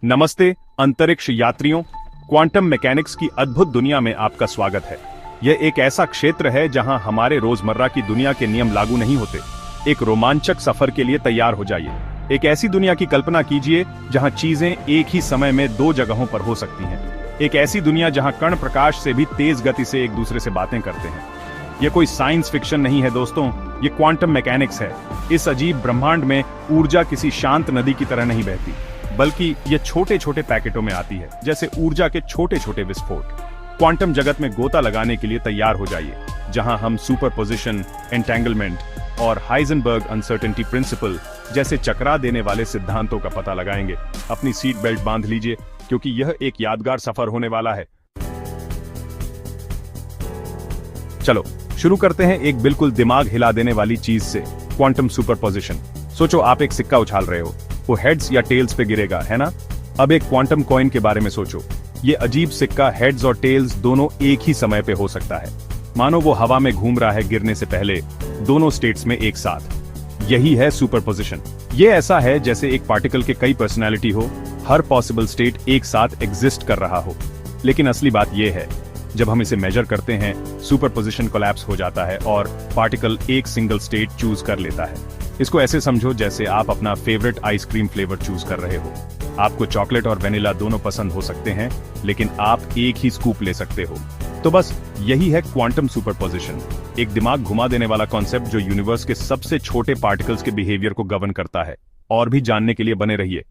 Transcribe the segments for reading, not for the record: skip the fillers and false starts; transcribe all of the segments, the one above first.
नमस्ते अंतरिक्ष यात्रियों, क्वांटम मैकेनिक्स की अद्भुत दुनिया में आपका स्वागत है। यह एक ऐसा क्षेत्र है जहां हमारे रोजमर्रा की दुनिया के नियम लागू नहीं होते। एक रोमांचक सफर के लिए तैयार हो जाइए। एक ऐसी दुनिया की कल्पना कीजिए जहां चीजें एक ही समय में दो जगहों पर हो सकती हैं। एक ऐसी दुनिया जहां कण प्रकाश से भी तेज गति से एक दूसरे से बातें करते हैं। यह कोई साइंस फिक्शन नहीं है दोस्तों, ये क्वांटम मैकेनिक्स है। इस अजीब ब्रह्मांड में ऊर्जा किसी शांत नदी की तरह नहीं बहती, बल्कि ये छोटे छोटे पैकेटों में आती है, जैसे ऊर्जा के छोटे छोटे विस्फोट। क्वांटम जगत में गोता लगाने के लिए तैयार हो जाइए, जहां हम सुपरपोजिशन, एंटेंगलमेंट और हाइजेनबर्ग अनसर्टेनिटी प्रिंसिपल जैसे चकरा देने वाले सिद्धांतों का पता लगाएंगे। अपनी सीट बेल्ट बांध लीजिए, क्योंकि यह एक यादगार सफर होने वाला है। चलो शुरू करते हैं एक बिल्कुल दिमाग हिला देने वाली चीज से, क्वांटम सुपरपोजिशन। सोचो आप एक सिक्का उछाल रहे हो, वो हेड्स या टेल्स पे गिरेगा, है ना? अब एक क्वांटम कॉइन के बारे में सोचो। ये अजीब सिक्का हेड्स और टेल्स दोनों एक ही समय पे हो सकता है। मानो वो हवा में घूम रहा है गिरने से पहले, दोनों स्टेट्स में एक साथ। यही है सुपरपोजिशन। ये ऐसा है जैसे एक पार्टिकल के कई पर्सनैलिटी हो, हर पॉसिबल स्टेट एक साथ एग्जिस्ट कर रहा हो। लेकिन असली बात यह है, जब हम इसे मेजर करते हैं, सुपरपोजिशन कोलैप्स हो जाता है और पार्टिकल एक सिंगल स्टेट चूज कर लेता है। इसको ऐसे समझो जैसे आप अपना फेवरेट आइसक्रीम फ्लेवर चूज कर रहे हो। आपको चॉकलेट और वेनिला दोनों पसंद हो सकते हैं, लेकिन आप एक ही स्कूप ले सकते हो। तो बस यही है क्वांटम सुपरपोजिशन, एक दिमाग घुमा देने वाला कॉन्सेप्ट जो यूनिवर्स के सबसे छोटे पार्टिकल्स के बिहेवियर को गवर्न करता है। और भी जानने के लिए बने रहिए।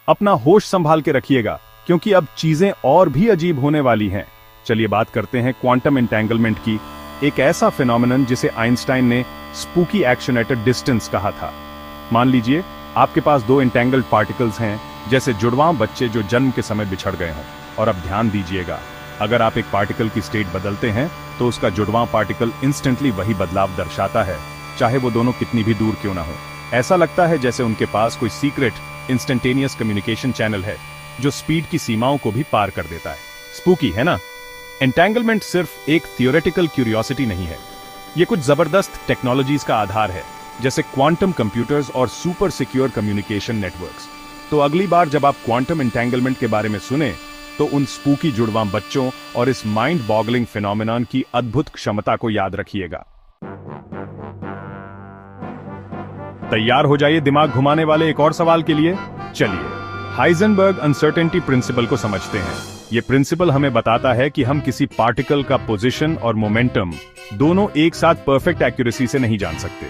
अपना होश संभाल के रखिएगा, क्योंकि अब चीजें और भी अजीब होने वाली हैं। चलिए बात करते हैं क्वांटम एंटेंगलमेंट की, एक ऐसा फिनोमेनन जिसे आइंस्टाइन ने spooky action at a distance कहा था। मान लीजिए आपके पास दो एंटेंगल्ड पार्टिकल्स हैं, जैसे जुड़वां बच्चे जो जन्म के समय बिछड़ गए हों। और अब ध्यान दीजिएगा, अगर आप एक पार्टिकल की स्टेट बदलते हैं तो उसका जुड़वां पार्टिकल इंस्टेंटली वही बदलाव दर्शाता है, चाहे वो दोनों कितनी भी दूर क्यों ना हो। ऐसा लगता है जैसे उनके पास कोई सीक्रेट इंस्टेंटेनियस कम्युनिकेशन चैनल है, जो स्पीड की सीमाओं को भी पार कर देता है। स्पूकी है ना? एंटेंगलमेंट सिर्फ एक थियोरेटिकल क्यूरियोसिटी नहीं है, ये कुछ जबरदस्त टेक्नोलॉजीज का आधार है, जैसे क्वांटम कंप्यूटर्स और सुपर सिक्योर कम्युनिकेशन नेटवर्क्स। तो अगली बार जब आप क्वांटम एंटेंगलमेंट के बारे में सुने, तो उन स्पूकी जुड़वां बच्चों और इस माइंड बॉगलिंग फिनोमेनन की अद्भुत क्षमता को याद रखिएगा। तैयार हो जाइए दिमाग घुमाने वाले एक और सवाल के लिए। चलिए हाइजेनबर्ग अनसर्टेनिटी प्रिंसिपल को समझते हैं। ये प्रिंसिपल हमें बताता है कि हम किसी पार्टिकल का पोजीशन और मोमेंटम दोनों एक साथ परफेक्ट एक्यूरेसी से नहीं जान सकते।